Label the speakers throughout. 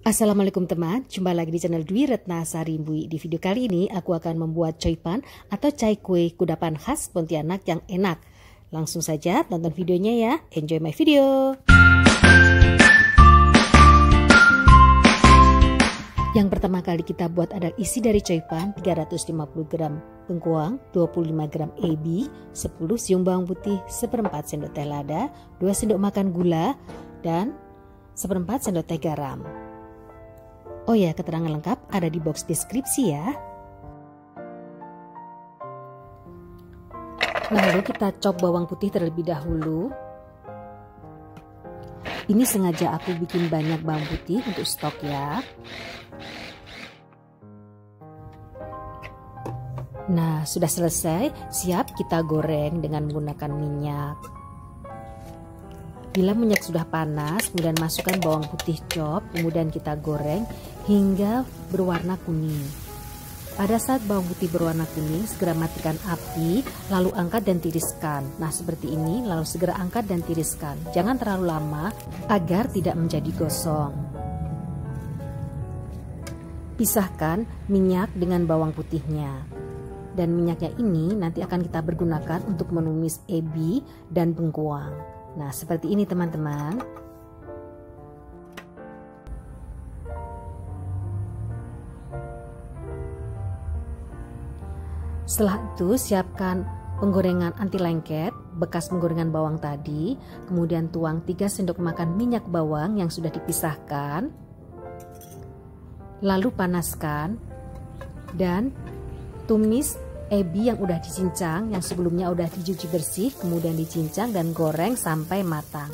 Speaker 1: Assalamualaikum teman, jumpa lagi di channel Dwi Retna Sari Mbui. Di video kali ini aku akan membuat coipan atau cai kue kudapan khas Pontianak yang enak. Langsung saja tonton videonya ya, enjoy my video. Yang pertama kali kita buat adalah isi dari coipan 350 gram bengkuang, 25 gram ebi, 10 siung bawang putih, 1/4 sendok teh lada, 2 sendok makan gula, dan 1/4 sendok teh garam. Oh ya, keterangan lengkap ada di box deskripsi ya. Lalu kita chop bawang putih terlebih dahulu. Ini sengaja aku bikin banyak bawang putih untuk stok ya. Nah, sudah selesai, siap kita goreng dengan menggunakan minyak. Bila minyak sudah panas, kemudian masukkan bawang putih chop, kemudian kita goreng hingga berwarna kuning. Pada saat bawang putih berwarna kuning, segera matikan api, lalu angkat dan tiriskan. Nah, seperti ini, lalu segera angkat dan tiriskan. Jangan terlalu lama agar tidak menjadi gosong. Pisahkan minyak dengan bawang putihnya. Dan minyaknya ini nanti akan kita pergunakan untuk menumis ebi dan bengkuang. Nah, seperti ini teman-teman. Setelah itu siapkan penggorengan anti lengket bekas penggorengan bawang tadi, kemudian tuang 3 sendok makan minyak bawang yang sudah dipisahkan. Lalu panaskan dan tumis ebi yang udah dicincang, yang sebelumnya udah dicuci bersih, kemudian dicincang dan goreng sampai matang.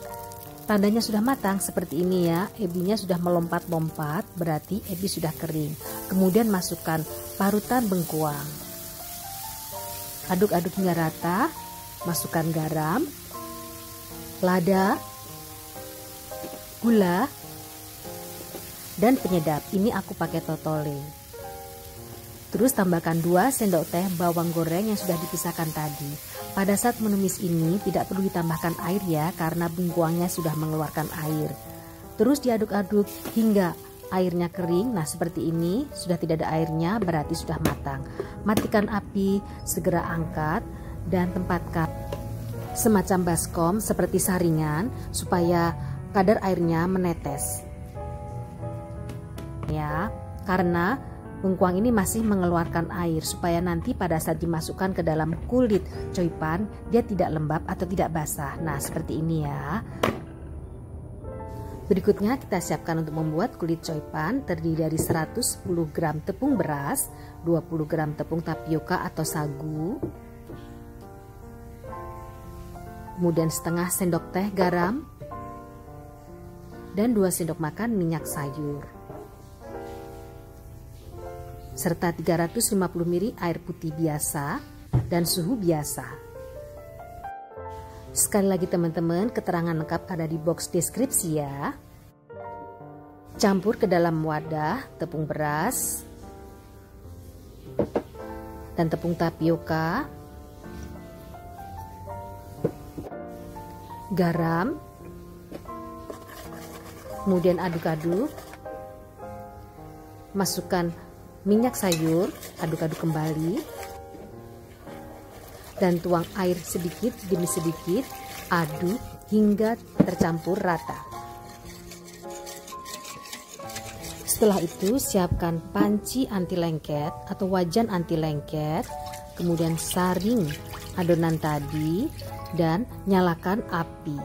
Speaker 1: Tandanya sudah matang seperti ini ya, ebinya sudah melompat-lompat, berarti ebi sudah kering. Kemudian masukkan parutan bengkuang. Aduk-aduk hingga rata, masukkan garam, lada, gula, dan penyedap. Ini aku pakai totole. Terus tambahkan 2 sendok teh bawang goreng yang sudah dipisahkan tadi. Pada saat menumis ini tidak perlu ditambahkan air ya, karena bengkuangnya sudah mengeluarkan air. Terus diaduk-aduk hingga airnya kering. Nah, seperti ini, sudah tidak ada airnya, berarti sudah matang. Matikan api, segera angkat dan tempatkan semacam baskom seperti saringan supaya kadar airnya menetes. Ya, karena bengkuang ini masih mengeluarkan air supaya nanti pada saat dimasukkan ke dalam kulit coipan dia tidak lembab atau tidak basah. Nah, seperti ini ya. Berikutnya kita siapkan untuk membuat kulit coipan, terdiri dari 110 gram tepung beras, 20 gram tepung tapioka atau sagu, kemudian setengah sendok teh garam, dan 2 sendok makan minyak sayur, serta 350 ml air putih biasa dan suhu biasa. Sekali lagi teman-teman, keterangan lengkap ada di box deskripsi ya. Campur ke dalam wadah tepung beras dan tepung tapioka, garam, kemudian aduk-aduk. Masukkan minyak sayur, aduk-aduk kembali, dan tuang air sedikit demi sedikit, aduk hingga tercampur rata. Setelah itu siapkan panci anti lengket atau wajan anti lengket, kemudian saring adonan tadi dan nyalakan api.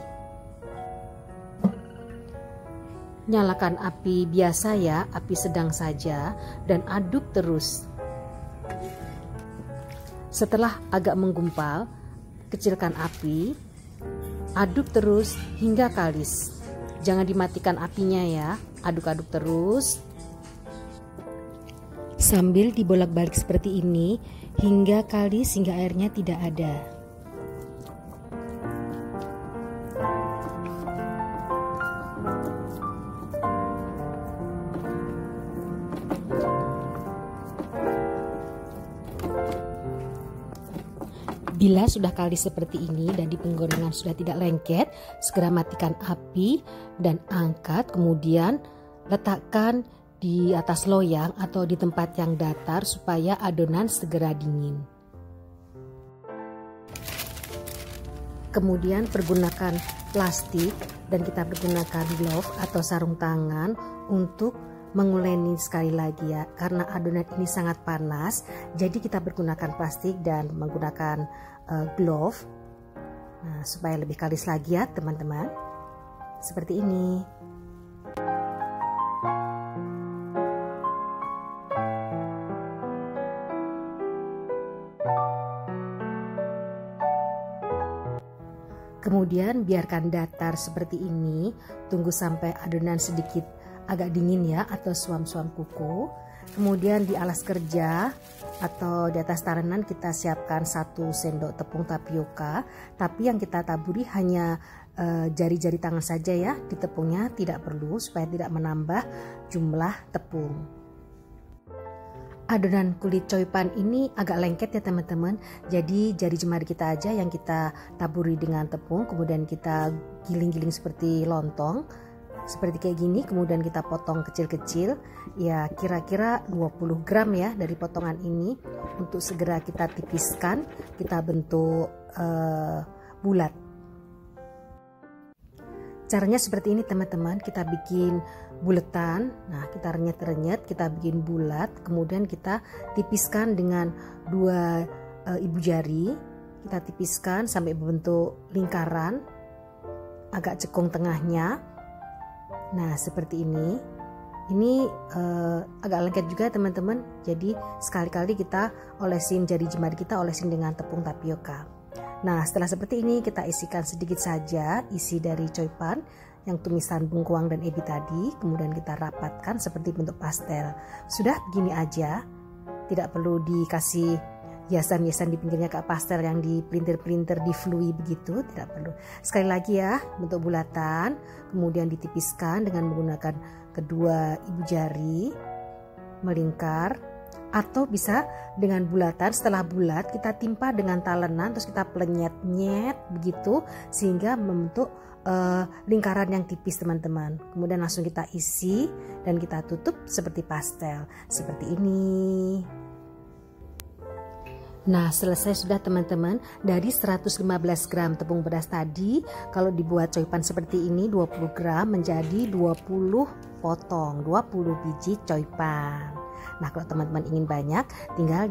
Speaker 1: Nyalakan api biasa ya, api sedang saja, dan aduk terus. Setelah agak menggumpal, kecilkan api, aduk terus hingga kalis. Jangan dimatikan apinya ya, aduk-aduk terus. Sambil dibolak-balik seperti ini, hingga kalis, hingga airnya tidak ada. Bila sudah kalis seperti ini dan di penggorengan sudah tidak lengket, segera matikan api dan angkat, kemudian Letakkan di atas loyang atau di tempat yang datar supaya adonan segera dingin. Kemudian pergunakan plastik dan kita pergunakan glove atau sarung tangan untuk menguleni sekali lagi ya, karena adonan ini sangat panas, jadi kita pergunakan plastik dan menggunakan glove. Nah, supaya lebih kalis lagi ya teman-teman, seperti ini. Kemudian biarkan datar seperti ini, tunggu sampai adonan sedikit agak dingin ya, atau suam-suam kuku. Kemudian di alas kerja atau di atas taranan kita siapkan 1 sendok tepung tapioka, tapi yang kita taburi hanya jari-jari tangan saja ya di tepungnya, tidak perlu supaya tidak menambah jumlah tepung. Adonan kulit coipan ini agak lengket ya teman-teman, jadi jari jemari kita aja yang kita taburi dengan tepung, kemudian kita giling-giling seperti lontong, seperti kayak gini, kemudian kita potong kecil-kecil, ya kira-kira 20 gram ya dari potongan ini, untuk segera kita tipiskan, kita bentuk bulat. Caranya seperti ini teman-teman, kita bikin buletan, nah kita renyet-renyet, kita bikin bulat, kemudian kita tipiskan dengan 2 ibu jari, kita tipiskan sampai berbentuk lingkaran, agak cekung tengahnya. Nah seperti ini agak lengket juga teman-teman, jadi sekali-kali kita olesin jari jemari kita, olesin dengan tepung tapioka. Nah setelah seperti ini kita isikan sedikit saja isi dari coipan yang tumisan bengkuang dan ebi tadi, kemudian kita rapatkan seperti bentuk pastel. Sudah begini aja, tidak perlu dikasih hiasan-hiasan di pinggirnya kayak pastel yang di pelintir-pelintir, di flui begitu, tidak perlu. Sekali lagi ya, bentuk bulatan, kemudian ditipiskan dengan menggunakan kedua ibu jari, melingkar, atau bisa dengan bulatan. Setelah bulat kita timpa dengan talenan, terus kita plenyet-nyet begitu sehingga membentuk lingkaran yang tipis teman-teman. Kemudian langsung kita isi dan kita tutup seperti pastel seperti ini. Nah selesai sudah teman-teman. Dari 115 gram tepung beras tadi, kalau dibuat coipan seperti ini 20 gram menjadi 20 potong, 20 biji coipan. Nah kalau teman-teman ingin banyak, tinggal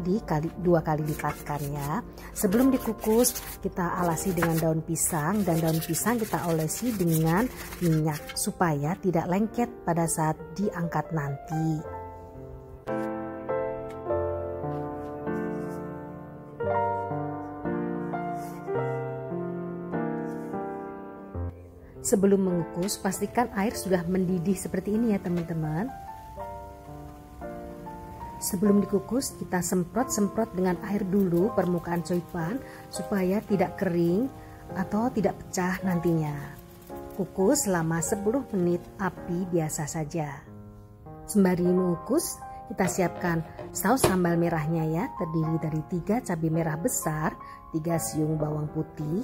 Speaker 1: dua kali lipatkan ya. Sebelum dikukus kita alasi dengan daun pisang, dan daun pisang kita olesi dengan minyak supaya tidak lengket pada saat diangkat nanti. Sebelum mengukus, pastikan air sudah mendidih seperti ini ya teman-teman. Sebelum dikukus, kita semprot-semprot dengan air dulu permukaan coipan supaya tidak kering atau tidak pecah nantinya. Kukus selama 10 menit, api biasa saja. Sembari mengukus, kita siapkan saus sambal merahnya ya, terdiri dari 3 cabai merah besar, 3 siung bawang putih,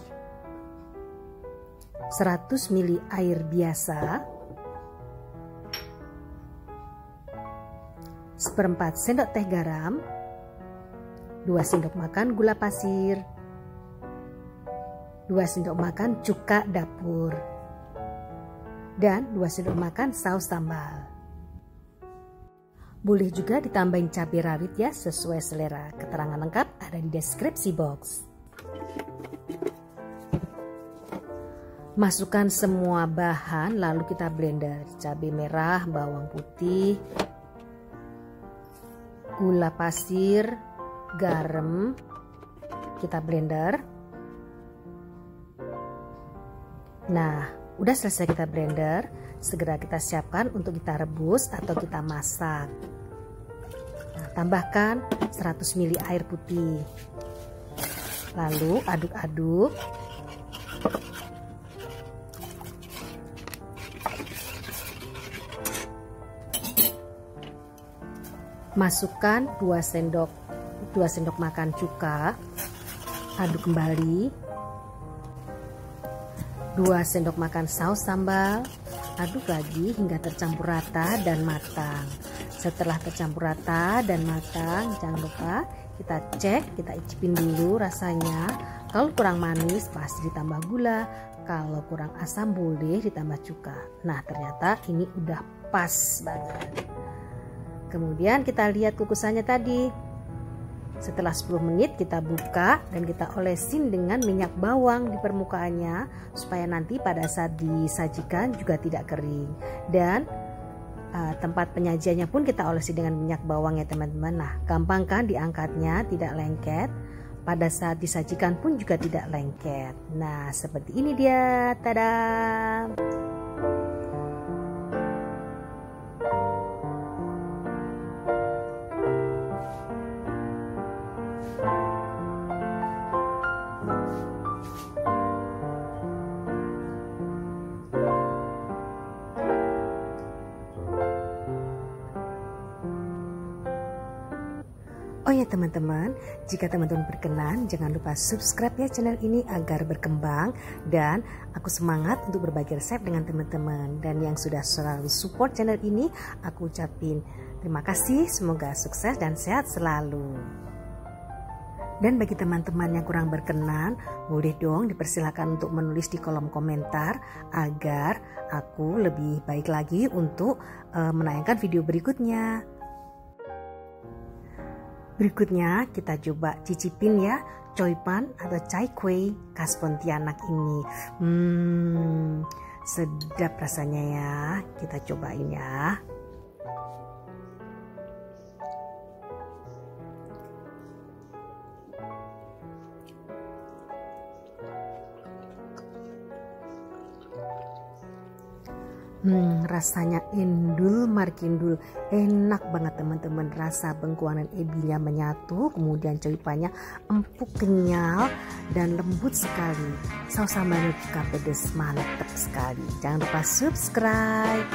Speaker 1: 100 ml air biasa, 1/4 sendok teh garam, 2 sendok makan gula pasir, 2 sendok makan cuka dapur, dan 2 sendok makan saus sambal. Boleh juga ditambahin cabai rawit ya, sesuai selera. Keterangan lengkap ada di deskripsi box. Masukkan semua bahan lalu kita blender. Cabai merah, bawang putih, gula pasir, garam, kita blender. Nah, udah selesai kita blender, segera kita siapkan untuk kita rebus atau kita masak. Nah, tambahkan 100 ml air putih. Lalu aduk-aduk. Masukkan 2 sendok makan cuka, aduk kembali, 2 sendok makan saus sambal, aduk lagi hingga tercampur rata dan matang. Setelah tercampur rata dan matang, jangan lupa kita cek, kita icipin dulu rasanya. Kalau kurang manis pasti ditambah gula, kalau kurang asam boleh ditambah cuka. Nah, ternyata ini udah pas banget. Kemudian kita lihat kukusannya tadi. Setelah 10 menit kita buka dan kita olesin dengan minyak bawang di permukaannya supaya nanti pada saat disajikan juga tidak kering. Dan tempat penyajiannya pun kita olesi dengan minyak bawang ya teman-teman. Nah, gampang kan diangkatnya, tidak lengket. Pada saat disajikan pun juga tidak lengket. Nah, seperti ini dia. Tada! Oh ya teman-teman, jika teman-teman berkenan jangan lupa subscribe ya channel ini agar berkembang, dan aku semangat untuk berbagi resep dengan teman-teman. Dan yang sudah selalu support channel ini, aku ucapin terima kasih, semoga sukses dan sehat selalu. Dan bagi teman-teman yang kurang berkenan, boleh dong dipersilakan untuk menulis di kolom komentar agar aku lebih baik lagi untuk menayangkan video berikutnya. Berikutnya kita coba cicipin ya coipan atau cai kue khas Pontianak ini. Sedap rasanya ya. Kita cobain ya. Rasanya endul markindul, enak banget teman-teman. Rasa bengkuang dan ebinya menyatu, kemudian coipannya empuk, kenyal dan lembut sekali. Saus sambalnya juga pedas, mantap sekali. Jangan lupa subscribe.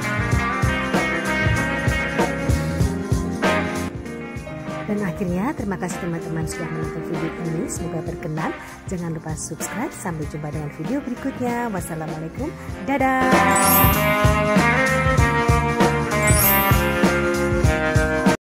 Speaker 1: Dan akhirnya terima kasih teman-teman sudah menonton video ini, semoga berkenan. Jangan lupa subscribe, sampai jumpa dengan video berikutnya. Wassalamualaikum, dadah.